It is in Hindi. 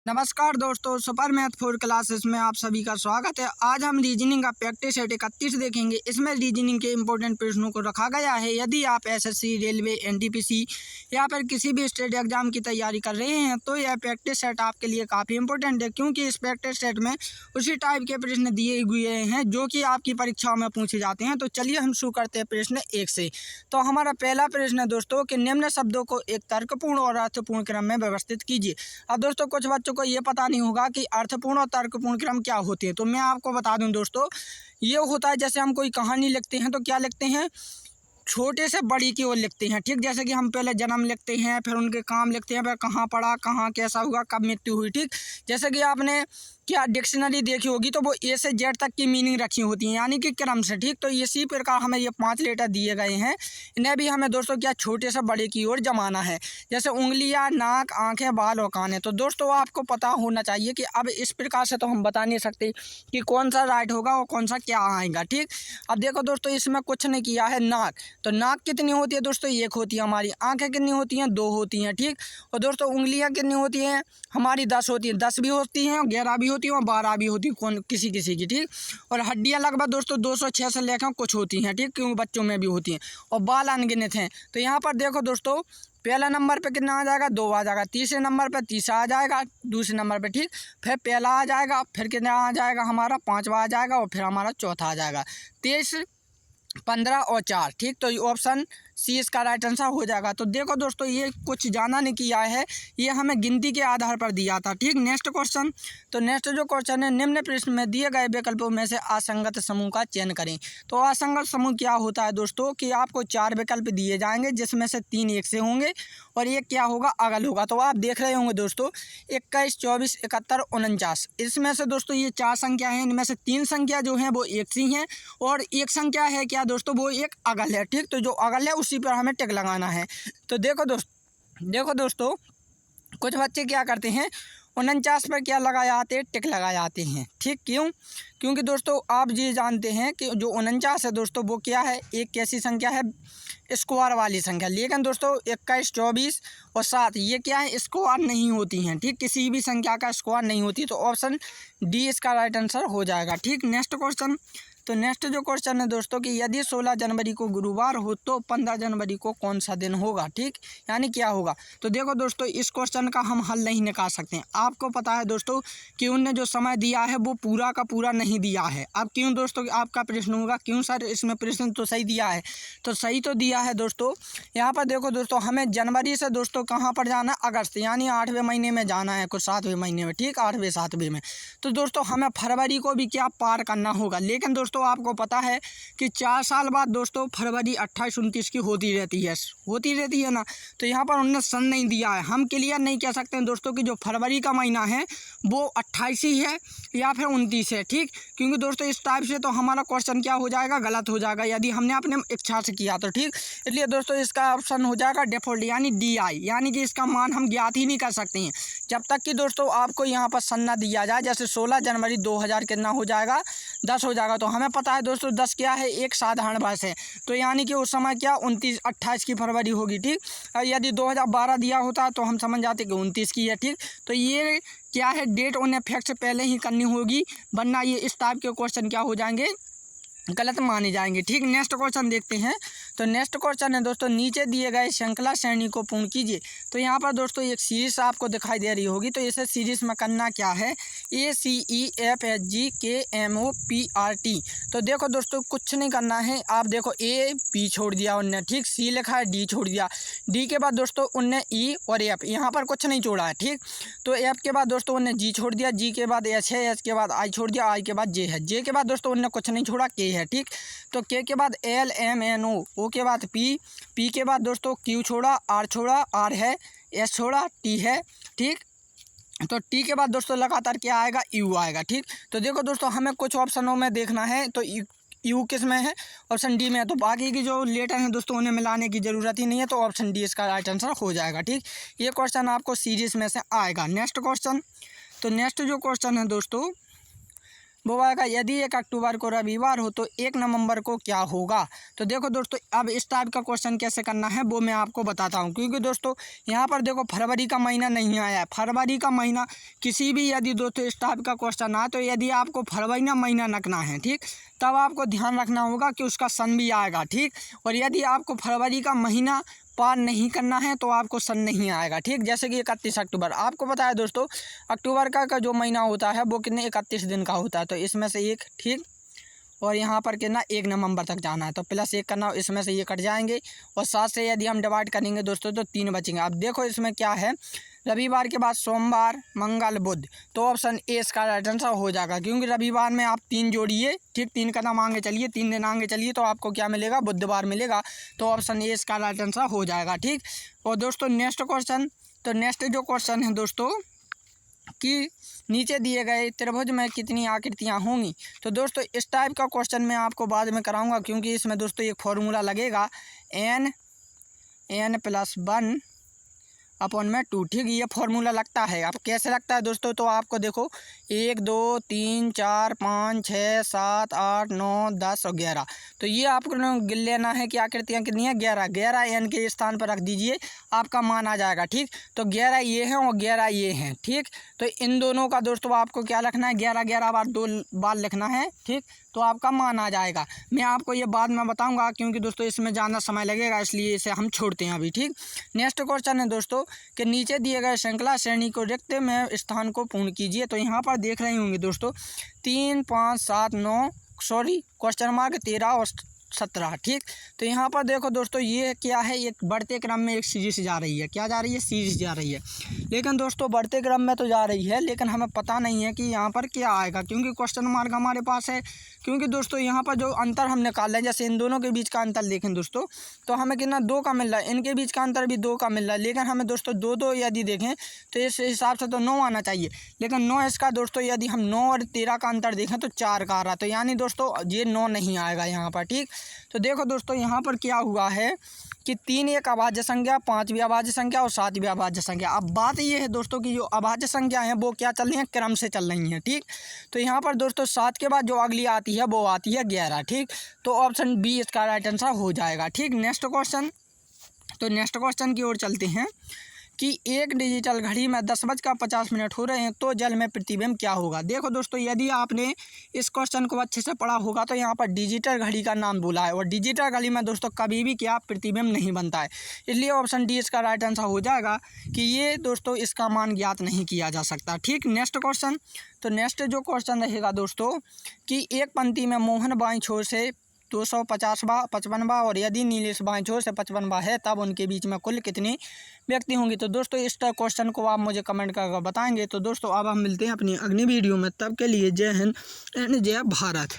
नमस्कार दोस्तों, सुपर मैथ 4 क्लासेस में आप सभी का स्वागत है। आज हम रीजनिंग का प्रैक्टिस सेट 31 देखेंगे। इसमें रीजनिंग के इंपॉर्टेंट प्रश्नों को रखा गया है। यदि आप एसएससी, रेलवे, एनटीपीसी या फिर किसी भी स्टेट एग्जाम की तैयारी कर रहे हैं तो यह प्रैक्टिस सेट आपके लिए काफ़ी इंपॉर्टेंट है, क्योंकि इस प्रैक्टिस सेट में उसी टाइप के प्रश्न दिए हुए हैं जो कि आपकी परीक्षाओं में पूछे जाते हैं। तो चलिए हम शुरू करते हैं प्रश्न 1 से। तो हमारा पहला प्रश्न है दोस्तों कि निम्न शब्दों को एक तर्कपूर्ण और अर्थपूर्ण क्रम में व्यवस्थित कीजिए। अब दोस्तों कुछ बच्चों को ये पता नहीं होगा कि अर्थपूर्ण और तर्कपूर्ण क्रम क्या होते हैं, तो मैं आपको बता दूं दोस्तों, ये होता है जैसे हम कोई कहानी लिखते हैं तो क्या लिखते हैं, छोटे से बड़ी की ओर लिखते हैं। ठीक, जैसे कि हम पहले जन्म लिखते हैं, फिर उनके काम लिखते हैं, फिर कहाँ पढ़ा, कहाँ कैसा हुआ, कब मृत्यु हुई। ठीक, जैसे कि आपने क्या डिक्शनरी देखी होगी तो वो ए से जेड तक की मीनिंग रखी होती है, यानी कि क्रम से। ठीक, तो इसी प्रकार हमें ये 5 लेटर दिए गए हैं, इन्हें भी हमें दोस्तों क्या छोटे से बड़े की ओर जमाना है। जैसे उंगलियां, नाक, आंखें, बाल और कान है। तो दोस्तों आपको पता होना चाहिए कि अब इस प्रकार से तो हम बता नहीं सकते कि कौन सा राइट होगा और कौन सा क्या आएगा। ठीक, अब देखो दोस्तों, इसमें कुछ नहीं किया है। नाक, तो नाक कितनी होती है दोस्तों, 1 होती है हमारी। आंखें कितनी होती हैं, 2 होती हैं। ठीक, और दोस्तों उंगलियां कितनी होती हैं हमारी, 10 होती हैं। 10 भी होती हैं, 11 भी होती हैं और 12 भी होती है कौन किसी किसी की। ठीक, और हड्डियां लगभग दोस्तों 206 से लेकर कुछ होती हैं। ठीक, क्योंकि बच्चों में भी होती हैं, और बाल अनगिनत हैं। तो यहाँ पर देखो दोस्तों, पहला नंबर पे कितना आ जाएगा, 2 आ जाएगा। तीसरे नंबर पे तीसरा आ जाएगा, दूसरे नंबर पे। ठीक, फिर पहला आ जाएगा, फिर कितना आ जाएगा हमारा, 5वां आ जाएगा, और फिर हमारा चौथा आ जाएगा। 23, 15 और 4। ठीक, तो ऑप्शन सी इसका राइट आंसर हो जाएगा। तो देखो दोस्तों, ये कुछ जाना नहीं किया है, ये हमें गिनती के आधार पर दिया था। ठीक, नेक्स्ट क्वेश्चन। तो नेक्स्ट जो क्वेश्चन है, निम्न प्रश्न में दिए गए विकल्पों में से असंगत समूह का चयन करें। तो असंगत समूह क्या होता है दोस्तों कि आपको 4 विकल्प दिए जाएंगे, जिसमें से 3 एक से होंगे और एक क्या होगा, अगल होगा। तो आप देख रहे होंगे दोस्तों 21, 24, 71, 49। इसमें से दोस्तों ये 4 संख्या हैं, इनमें से 3 संख्या जो हैं वो एक सी हैं और एक संख्या है क्या दोस्तों, वो एक अगल है। ठीक, तो जो अगल है उसी पर हमें टिक लगाना है। तो देखो दोस्तों कुछ बच्चे क्या करते हैं, 49 पर क्या लगाए आते हैं, टिक लगाए आते हैं। ठीक, क्योंकि दोस्तों आप ये जानते हैं कि जो 49 है दोस्तों वो क्या है, एक कैसी संख्या है, स्क्वायर वाली संख्या। लेकिन दोस्तों 21, 24 और 7 ये क्या है, स्क्वायर नहीं होती हैं। ठीक, किसी भी संख्या का स्क्वायर नहीं होती। तो ऑप्शन डी इसका राइट आंसर हो जाएगा। ठीक, नेक्स्ट क्वेश्चन। तो नेक्स्ट जो क्वेश्चन है दोस्तों कि यदि 16 जनवरी को गुरुवार हो तो 15 जनवरी को कौन सा दिन होगा। ठीक, यानी क्या होगा। तो देखो दोस्तों, इस क्वेश्चन का हम हल नहीं निकाल सकते हैं। आपको पता है दोस्तों कि उनने जो समय दिया है वो पूरा का पूरा नहीं दिया है। अब क्यों दोस्तों, आपका प्रश्न होगा क्यों सर, इसमें प्रश्न तो सही दिया है। तो सही तो दिया है दोस्तों। यहाँ पर देखो दोस्तों, हमें जनवरी से दोस्तों कहाँ पर जाना है, अगस्त, यानी 8वें महीने में जाना है, कुछ 7वें महीने में। ठीक, 8वें 7वें में। तो दोस्तों हमें फरवरी को भी क्या पार करना होगा। लेकिन दोस्तों आपको पता है कि 4 साल बाद दोस्तों फरवरी 28, 29 की होती रहती है ना। तो यहाँ पर उन्होंने सन नहीं दिया है। हम क्लियर नहीं कह सकते हैं दोस्तों कि जो फरवरी का महीना है वो 28 ही है या फिर 29 है। ठीक, क्योंकि दोस्तों इस टाइप से तो हमारा क्वेश्चन क्या हो जाएगा, गलत हो जाएगा यदि हमने अपने इच्छा से किया तो। ठीक, इसलिए दोस्तों इसका ऑप्शन हो जाएगा डिफॉल्ट, यानी DI, यानी कि इसका मान हम ज्ञात ही नहीं कर सकते हैं जब तक कि दोस्तों आपको यहाँ पर सन ना दिया जाए। जैसे 16 जनवरी 2000 कितना हो जाएगा, 10 हो जाएगा। तो हमें पता है दोस्तों 10 क्या है, एक साधारण वर्ष है। तो यानी कि उस समय क्या 29, 28 की फरवरी होगी। ठीक, यदि 2012 दिया होता तो हम समझ जाते कि 29 की है। ठीक, तो ये क्या है, डेट उन्हें फिक्स पहले ही करनी होगी, वरना ये इस टाइप के क्वेश्चन क्या हो जाएंगे, गलत माने जाएंगे। ठीक, नेक्स्ट क्वेश्चन देखते हैं। तो नेक्स्ट क्वेश्चन है दोस्तों, नीचे दिए गए श्रृंखला श्रेणी को पूर्ण कीजिए। तो यहाँ पर दोस्तों एक सीरीज आपको दिखाई दे रही होगी। तो इसे सीरीज में करना क्या है, ACEFGKMOPRT। तो देखो दोस्तों कुछ नहीं करना है। आप देखो A B छोड़ दिया उनने, ठीक, C लिखा है, D छोड़ दिया, D के बाद दोस्तों उनने E और F, यहाँ पर कुछ नहीं छोड़ा है। ठीक, तो F के बाद दोस्तों उनने G छोड़ दिया, G के बाद H है, H के बाद I छोड़ दिया, I के बाद J है, J के बाद दोस्तों उनने कुछ नहीं छोड़ा, K है। ठीक, तो K के बाद L M N O, O के बाद P, P के बाद दोस्तों Q छोड़ा, R छोड़ा, R है, S छोड़ा, T है। ठीक, तो T के बाद दोस्तों लगातार क्या आएगा, U आएगा। ठीक, तो देखो दोस्तों हमें कुछ ऑप्शनों में देखना है। तो U किस में है, ऑप्शन डी में है। तो बाकी की जो लेटर हैं दोस्तों उन्हें मिलाने की ज़रूरत ही नहीं है। तो ऑप्शन डी इसका राइट आंसर हो जाएगा। ठीक, ये क्वेश्चन आपको सीरीज में से आएगा। Next question. तो नेक्स्ट जो क्वेश्चन है दोस्तों वो आएगा यदि 1 अक्टूबर को रविवार हो तो 1 नवंबर को क्या होगा। तो देखो दोस्तों अब इस टाइप का क्वेश्चन कैसे करना है वो मैं आपको बताता हूँ, क्योंकि दोस्तों यहाँ पर देखो फरवरी का महीना नहीं आया है। फरवरी का महीना किसी भी यदि दोस्तों इस टाइप का क्वेश्चन आए तो यदि आपको फरवरी ना महीना रखना है, ठीक, तब आपको ध्यान रखना होगा कि उसका सन भी आएगा, ठीक। और यदि आपको फरवरी का महीना पार नहीं करना है तो आपको सन नहीं आएगा, ठीक। जैसे कि 31 अक्टूबर आपको पता है दोस्तों, अक्टूबर का जो महीना होता है वो कितने 31 दिन का होता है, तो इसमें से एक, ठीक। और यहाँ पर कितना 1 नवंबर तक जाना है तो +1 करना, इसमें से ये कट जाएंगे और 7 से यदि हम डिवाइड करेंगे दोस्तों तो 3 बचेंगे। अब देखो इसमें क्या है, रविवार के बाद सोमवार, मंगल, बुध, तो ऑप्शन ए इसका राइट आंसर हो जाएगा, क्योंकि रविवार में आप 3 जोड़िए, ठीक, 3 कदम आगे चलिए, 3 दिन आगे चलिए तो आपको क्या मिलेगा, बुधवार मिलेगा। तो ऑप्शन ए इसका राइट आंसर हो जाएगा, ठीक। और दोस्तों नेक्स्ट क्वेश्चन, तो नेक्स्ट जो क्वेश्चन है दोस्तों कि नीचे दिए गए त्रिभुज में कितनी आकृतियां होंगी। तो दोस्तों इस टाइप का क्वेश्चन मैं आपको बाद में कराऊंगा, क्योंकि इसमें दोस्तों एक फॉर्मूला लगेगा n + 1/2, ठीक, ये फार्मूला लगता है। अब कैसे लगता है दोस्तों, तो आपको देखो 1 2 3 4 5 6 7 8 9 10 और 11, तो ये आपको गिन लेना है कि आकृतियाँ कितनी है, 11 n के स्थान पर रख दीजिए, आपका मान आ जाएगा, ठीक। तो 11 ये हैं और 11 ये हैं, ठीक। तो इन दोनों का दोस्तों आपको क्या लिखना है, 11 बार 2 बार लिखना है, ठीक, तो आपका मान आ जाएगा। मैं आपको ये बाद में बताऊंगा, क्योंकि दोस्तों इसमें ज़्यादा समय लगेगा, इसलिए इसे हम छोड़ते हैं अभी, ठीक। नेक्स्ट क्वेश्चन है दोस्तों कि नीचे दिए गए श्रृंखला श्रेणी को रिक्त में स्थान को पूर्ण कीजिए। तो यहाँ पर देख रहे होंगे दोस्तों 3 5 7 9 13 और 17, ठीक। तो यहाँ पर देखो दोस्तों ये क्या है, एक बढ़ते क्रम में एक सीरीज जा रही है, क्या जा रही है, सीरीज जा रही है। लेकिन दोस्तों बढ़ते क्रम में तो जा रही है, लेकिन हमें पता नहीं है कि यहाँ पर क्या आएगा, क्योंकि क्वेश्चन मार्क हमारे पास है। क्योंकि दोस्तों यहाँ पर जो अंतर हम निकाल रहे हैं, जैसे इन दोनों के बीच का अंतर देखें दोस्तों, तो हमें कितना 2 का मिल रहा है, इनके बीच का अंतर भी 2 का मिल रहा है, लेकिन हमें दोस्तों 2 यदि देखें तो इस हिसाब से तो 9 आना चाहिए, लेकिन 9 इसका दोस्तों यदि हम 9 और 13 का अंतर देखें तो 4 का आ रहा है, तो यानी दोस्तों ये 9 नहीं आएगा यहाँ पर, ठीक। तो देखो दोस्तों यहाँ पर क्या हुआ है कि 3 एक अभाज्य संख्या, 5 भी अभाज्य संख्या और 7 भी अभाज्य संख्या। अब बात ये है दोस्तों कि जो अभाज्य संख्या है वो क्या चल रही है, क्रम से चल रही हैं, ठीक। तो यहाँ पर दोस्तों 7 के बाद जो अगली आती है वो आती है 11, ठीक। तो ऑप्शन बी इसका राइट आंसर हो जाएगा, ठीक। नेक्स्ट क्वेश्चन, तो नेक्स्ट क्वेश्चन की ओर चलते हैं कि एक डिजिटल घड़ी में 10:50 हो रहे हैं तो जल में प्रतिबिंब क्या होगा। देखो दोस्तों यदि आपने इस क्वेश्चन को अच्छे से पढ़ा होगा तो यहाँ पर डिजिटल घड़ी का नाम बोला है, और डिजिटल घड़ी में दोस्तों कभी भी क्या प्रतिबिंब नहीं बनता है, इसलिए ऑप्शन डी इसका राइट आंसर हो जाएगा कि ये दोस्तों इसका मान ज्ञात नहीं किया जा सकता, ठीक। नेक्स्ट क्वेश्चन, तो नेक्स्ट जो क्वेश्चन रहेगा दोस्तों कि एक पंक्ति में मोहन बाईं छोर से 250वां 55वां और यदि नीलेश बाईं छोर से 55वां है तब उनके बीच में कुल कितने व्यक्ति होंगे। तो दोस्तों इस क्वेश्चन को आप मुझे कमेंट करके बताएंगे। तो दोस्तों अब हम मिलते हैं अपनी अगली वीडियो में, तब के लिए जय हिंद एंड जय भारत।